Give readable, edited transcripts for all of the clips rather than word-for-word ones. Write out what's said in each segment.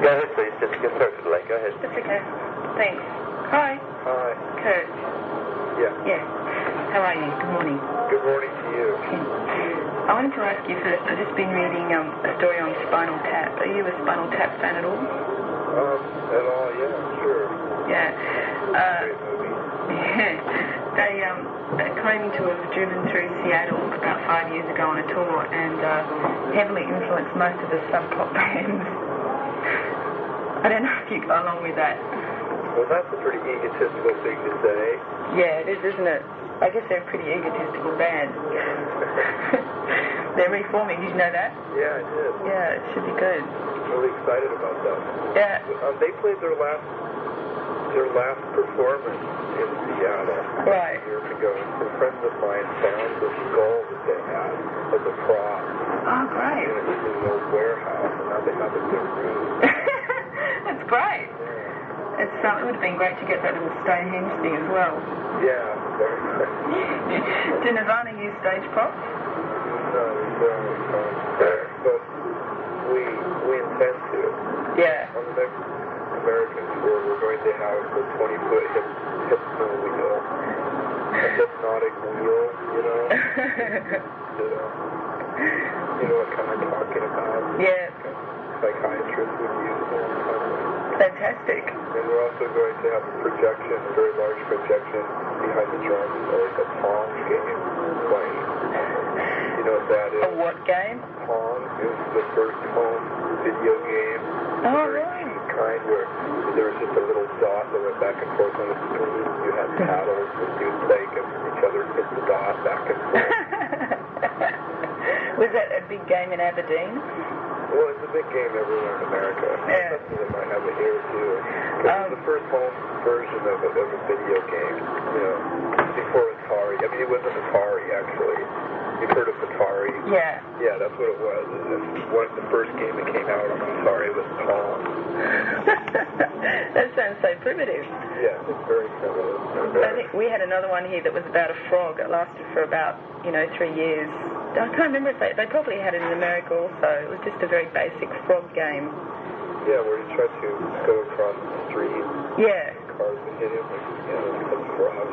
Go ahead, please. Just get started, like, go ahead. That's okay. Thanks. Hi. Hi. Kurt. Yeah. Yeah. How are you? Good morning. Good morning to you. I wanted to ask you first, I've just been reading a story on Spinal Tap. Are you a Spinal Tap fan at all? At all, yeah, sure. Yeah. Great movie. They're claiming to have driven through Seattle about 5 years ago on a tour and heavily influenced most of the sub-pop bands. I don't know if you go along with that. Well, that's a pretty egotistical thing to say. Yeah, it is, isn't it? I guess they're a pretty egotistical band. They're reforming, did you know that? Yeah, I did. Yeah, it should be good. I'm really excited about that. Yeah. They played their last performance in Seattle Right. years ago. Some friends of mine found the skull that they had as a prop. Oh, great. And it was in an old warehouse, and now they have it in their room. That's great. It would have been great to get that little Stonehenge thing as well. Yeah, very much. Do Nirvana use stage props? No, we don't. But we intend to. Yeah. On the next American tour, we're going to have the 20-foot hypno wheel. A hypnotic wheel, you know? You know what kind I'm talking about? Yeah. Psychiatrists would use them. Fantastic. And we're also going to have a projection, a very large projection behind the drums, like a Pong game playing. You know what that is? A what game? Pong is the first home video game. Oh, very right. cheap kind where there was just a little dot that went back and forth on the screen. You had paddles and you'd play against each other and hit the dot back and forth. Was that a big game in Aberdeen? Well, it's a big game everywhere in America. Yeah. Something that might have it here, too. Because it's the first home version of a video game, you know, before Atari. I mean, it wasn't Atari, actually. You've heard of Atari? Yeah. Yeah, that's what it was. The first game that came out on Atari was Pong. That sounds so primitive. Yeah, it's very primitive. I think we had another one here that was about a frog. It lasted for about, 3 years. I can't remember if they probably had it in America also. It was just a very basic frog game. Yeah, where you try to go across the street. Yeah. Cars would hit him, like a frog.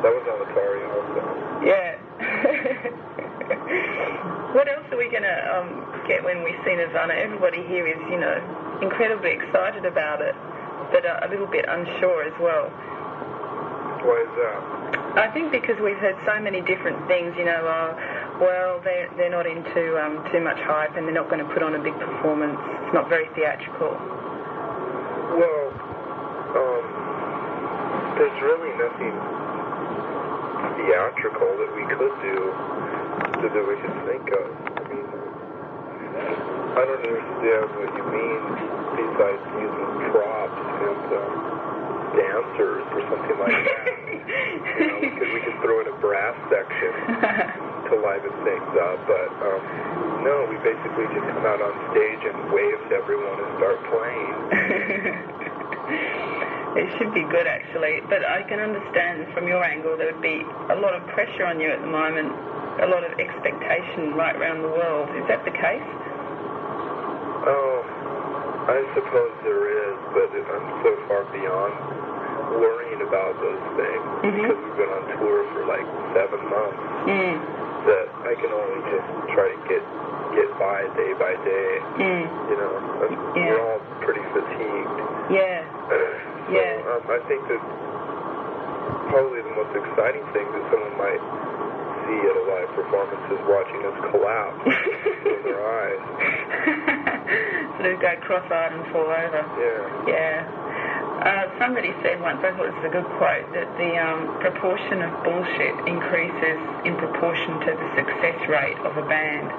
That was on Atari also. Yeah. What else are we going to get when we see Nirvana? Everybody here is, incredibly excited about it, but a little bit unsure as well. Why is that? I think because we've heard so many different things, they're not into too much hype and they're not going to put on a big performance. It's not very theatrical. Well, there's really nothing theatrical that we could do that we could think of. I mean, I don't understand what you mean besides using props and dancers or something like that. We could throw in a brass section to liven things up, but no, we basically just come out on stage and wave to everyone and start playing. It should be good, actually, but I can understand from your angle there would be a lot of pressure on you at the moment, a lot of expectation right around the world. Is that the case? Oh, I suppose there is, but I'm so far beyond worrying about those things because we've been on tour for like 7 months that I can only just try to get by day by day. We're all pretty fatigued. Yeah. I think that probably the most exciting thing that someone might see at a live performance is watching us collapse in their eyes. Sort of go cross-eyed and fall over. Yeah. Somebody said once, I thought this was a good quote, that the proportion of bullshit increases in proportion to the success rate of a band.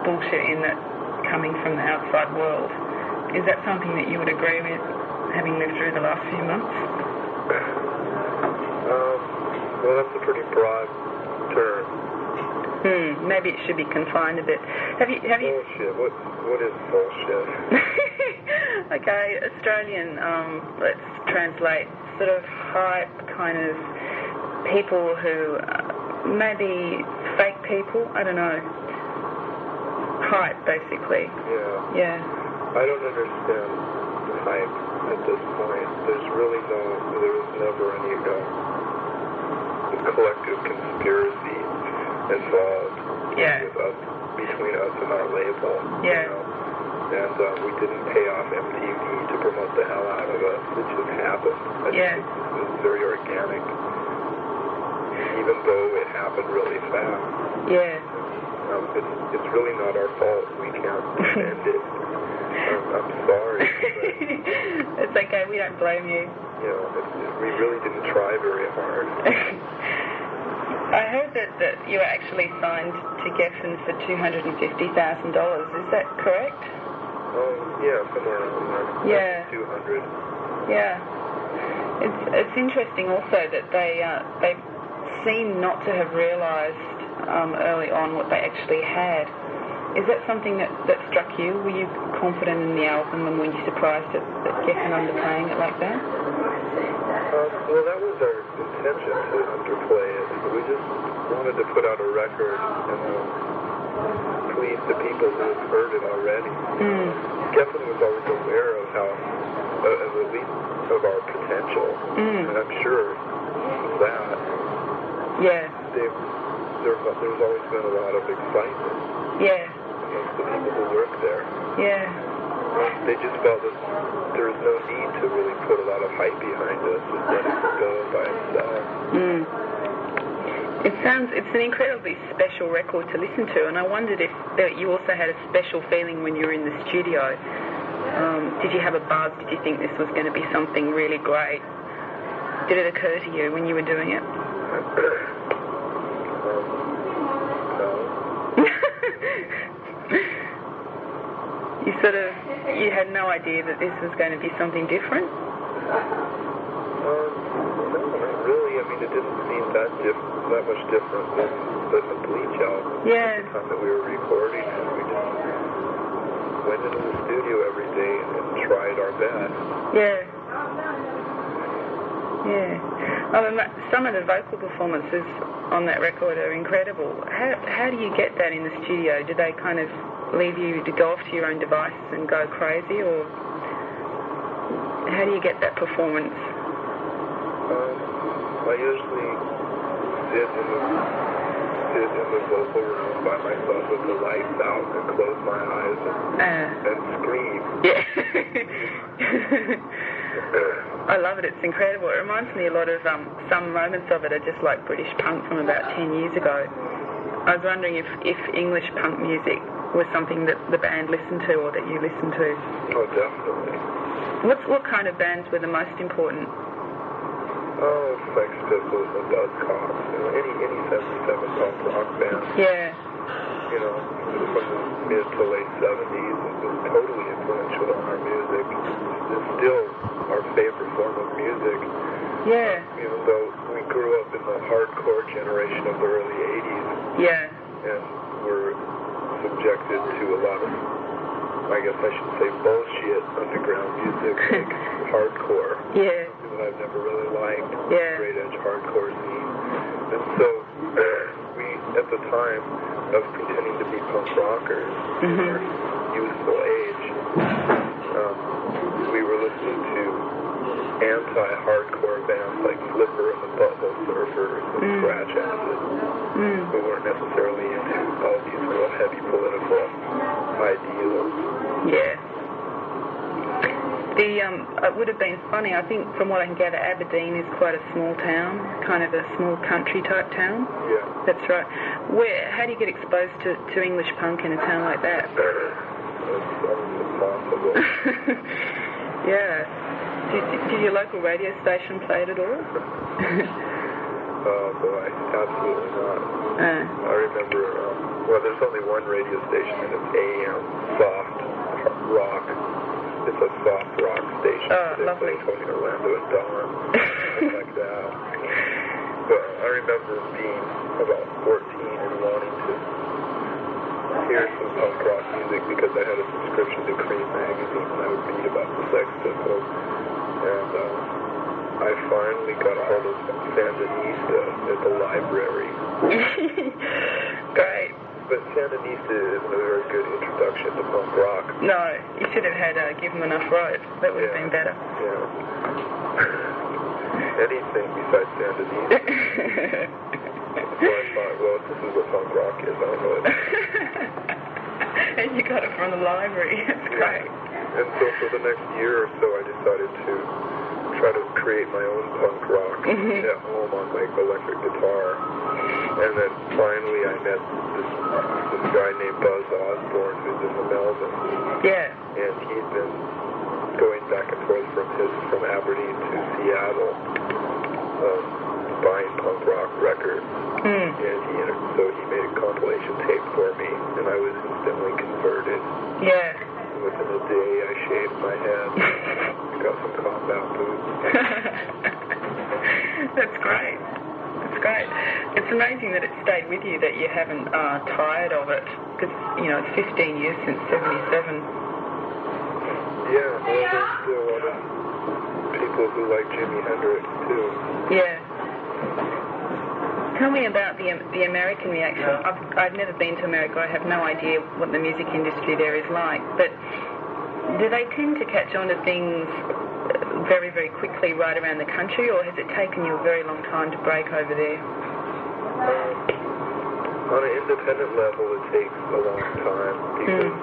Bullshit in that coming from the outside world. Is that something that you would agree with, having lived through the last few months? Well, that's a pretty broad term. Maybe it should be confined a bit. Have you? Bullshit. What is bullshit? Okay, Australian. Let's translate. Sort of hype, kind of people who maybe fake people. I don't know. hype, basically. Yeah. Yeah. I don't understand the hype at this point. There was never any collective conspiracy involved between us and our label. Yeah. You know? And we didn't pay off MTV to promote the hell out of us. It just happened. It was very organic, even though it happened really fast. Yeah. It's really not our fault. We can't defend it. I'm sorry. It's okay. We don't blame you. You know, we really didn't try very hard. I heard that you were actually signed to Geffen for $250,000. Is that correct? Yeah, somewhere around there. Yeah. 200. Yeah. It's interesting also that they seem not to have realised early on what they actually had. Is that something that struck you? Were you confident in the album, and were you surprised at Geffen underplaying it like that? Well, that was our intention to underplay it. We just wanted to put out a record and please the people who have heard it already. Geffen was always aware of at least of our potential, and I'm sure that. Yeah. There's always been a lot of excitement. Yeah. Amongst the people who work there. Yeah. They just felt that there was no need to really put a lot of hype behind us. Just let it go by itself. It's an incredibly special record to listen to, and I wondered if you also had a special feeling when you were in the studio. Did you have a buzz? Did you think this was going to be something really great? Did it occur to you when you were doing it? You had no idea that this was going to be something different? No, not really. I mean, it didn't seem that much different than the Bleach album. Yeah. At the time that we were recording it, we just went into the studio every day and tried our best. Yeah. Yeah. Some of the vocal performances on that record are incredible. How do you get that in the studio? Do they kind of leave you to go off to your own devices and go crazy, or how do you get that performance? I usually sit in the vocal room by myself with the lights out and close my eyes and scream. Yeah. I love it. It's incredible. It reminds me a lot of some moments of it are just like British punk from about 10 years ago. I was wondering if English punk music was something that the band listened to or that you listened to. Oh, definitely. What kind of bands were the most important? Oh, Sex Pistols and Buzzcocks. Any 77 punk rock band. Yeah. From the mid to late 70s, it was totally influential on our music. It's still our favorite form of music. Yeah. Even though we grew up in the hardcore generation of the early 80s. Yeah. And were subjected to a lot of, I guess I should say, bullshit underground music, like hardcore. Yeah. Something that I've never really liked. Yeah. Straight edge hardcore scene. And so we, at the time of pretending to be punk rockers in our youthful age, we were listening to anti-hardcore bands like Flipper and the Butthole Surfers and Scratch Acid, who weren't necessarily into all these real heavy political ideals. Yeah. It would have been funny, I think, from what I can gather, Aberdeen is quite a small town, kind of a small country type town. Yeah. That's right. How do you get exposed to English punk in a town like that? It's almost impossible. Yeah. Did your local radio station play it at all? Oh boy, absolutely not. I remember, there's only one radio station and it's AM, soft rock. It's a soft rock station. Oh, lovely. Tony Orlando and Dawn, something like that. But I remember being about 14 and wanting to hear some punk rock music because I had a subscription to Cream magazine and I would read about the Sex Pistols. And I finally got a hold of Sandinista at the library. Great. but Sandinista isn't a very good introduction to punk rock. No, you should have had Give 'Em Enough Road. That would have been better. Yeah. Anything besides Sandinista. So I thought, well, if this is what punk rock is, I'll know it. And you got it from the library. That's great. And so for the next year or so, I decided to try to create my own punk rock at home on my electric guitar. And then finally I met this guy named Buzz Osborne who's in the Melvin. Yeah. And he'd been going back and forth from Aberdeen to Seattle buying punk rock records. And so he made a compilation tape for me, and I was instantly converted. Yeah. Within a day, I shaved my head, got some combat boots. That's great. That's great. It's amazing that it stayed with you, that you haven't tired of it, because, you know, it's 15 years since 77. Yeah, well, there's still a lot of people who like Jimi Hendrix, too. Yeah. Tell me about the American reaction. I've never been to America. I have no idea what the music industry there is like. But do they tend to catch on to things very, very quickly right around the country, or has it taken you a very long time to break over there? On an independent level, it takes a long time because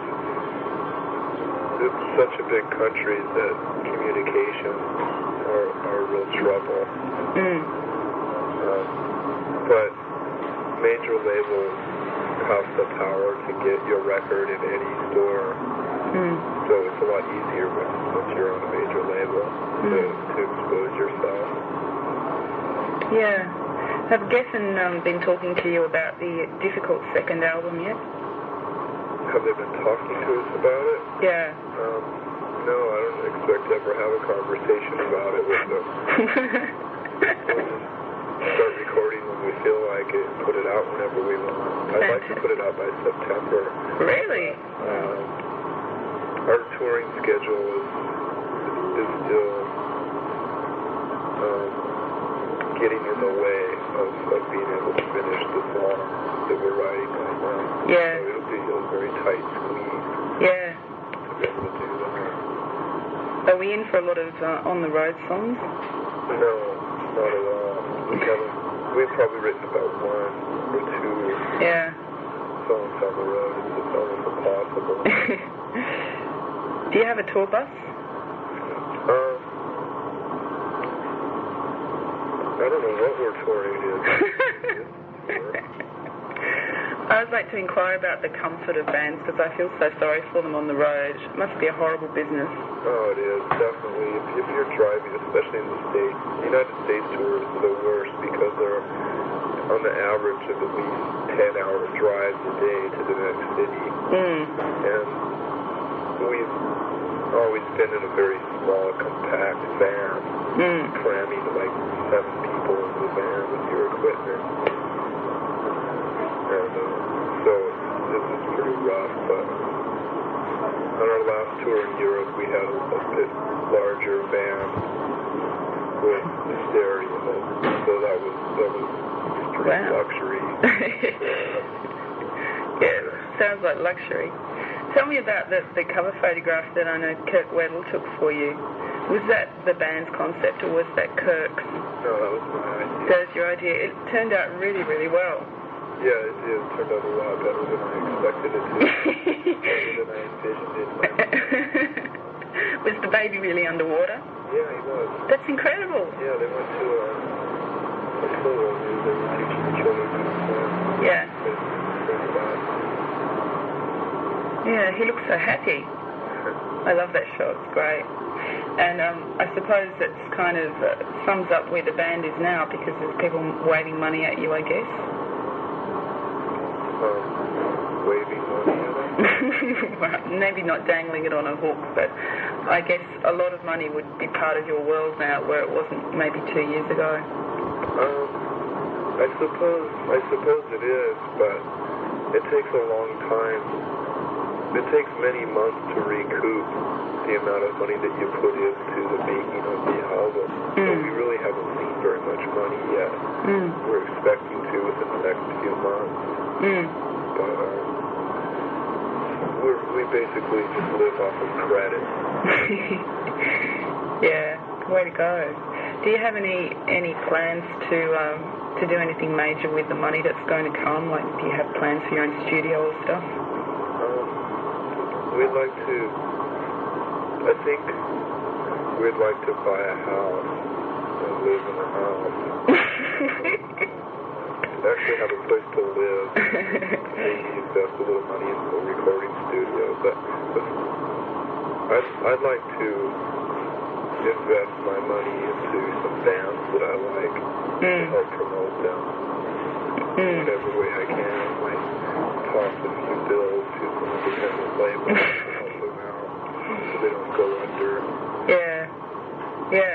it's such a big country that communications are real trouble. But major labels have the power to get your record in any store. So it's a lot easier once you're on a major label to expose yourself. Yeah. Have Geffen been talking to you about the difficult second album yet? Have they been talking to us about it? Yeah. No, I don't expect to ever have a conversation about it with them. We'll just start recording when we feel like it and put it out whenever we want. I'd like to put it out by September. Really? Our touring schedule is still getting in the way of being able to finish the song that we're writing right now. Yeah. So it'll be a very tight squeeze. Yeah. To be able to do that. Are we in for a lot of on-the-road songs? No, not at all. We've probably written about 1 or 2 songs on the road. It's almost impossible. Do you have a tour bus? I don't know what we're touring in. I would like to inquire about the comfort of bands, because I feel so sorry for them on the road. It must be a horrible business. Oh, it is, definitely. If you're driving, especially in the States, the United States tours are the worst because they're on the average of at least 10-hour drives a day to the next city. And we've always been in a very small, compact van, cramming like 7 people into the van with your equipment. And so this is pretty rough, but on our last tour in Europe, we had a bit larger van with stereo, so that was extreme luxury. Yeah, sounds like luxury. Tell me about the cover photograph that I know Kirk Weddle took for you. Was that the band's concept, or was that Kirk's? No, that was my idea. That was your idea. It turned out really, really well. Yeah, it did. It turned out a lot better than I expected it to. Better than I envisioned it. Was the baby really underwater? Yeah, he was. That's incredible. Yeah, they went to a pool where they were teaching the children how to swim. Yeah. Yeah, he looks so happy. I love that shot. It's great. And I suppose that's kind of sums up where the band is now, because there's people waving money at you, I guess. Waving money at us? Well, maybe not dangling it on a hook, but I guess a lot of money would be part of your world now, where it wasn't maybe 2 years ago. I suppose it is, but it takes a long time. It takes many months to recoup the amount of money that you put into the making of the album. So we really haven't seen very much money yet. We're expecting to within the next few months. but we basically just live off of credit. Yeah, way to go. Do you have any plans to do anything major with the money that's going to come? Like, do you have plans for your own studio or stuff? We'd like to, I think we'd like to buy a house and live in a house. Actually have a place to live. Maybe invest a little money into a recording studio. But I'd like to invest my money into some bands that I like to help promote them whatever way I can. I might toss a few bills to some independent labels to help them out so they don't go under. Yeah,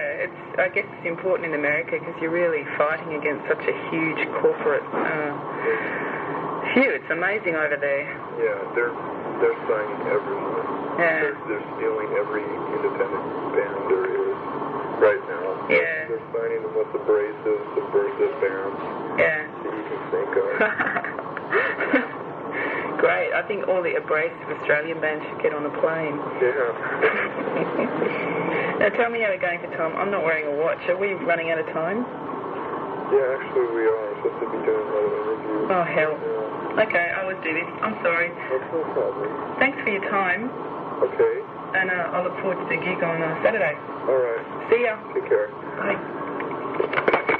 I guess it's important in America because you're really fighting against such a huge corporate it's amazing over there. Yeah, they're signing everyone. Yeah. They're stealing every independent band there is right now. Yeah. They're signing the most abrasive, subversive bands that you can think of. Great. I think all the abrasive Australian bands should get on a plane. Yeah. Now tell me how we're going for time. I'm not wearing a watch. Are we running out of time? Yeah, actually we are. I'm supposed to be doing another interview. Oh, hell. Yeah. Okay, I will do this. I'm sorry. That's no problem. Thanks for your time. Okay. And I look forward to the gig on Saturday. All right. See ya. Take care. Bye.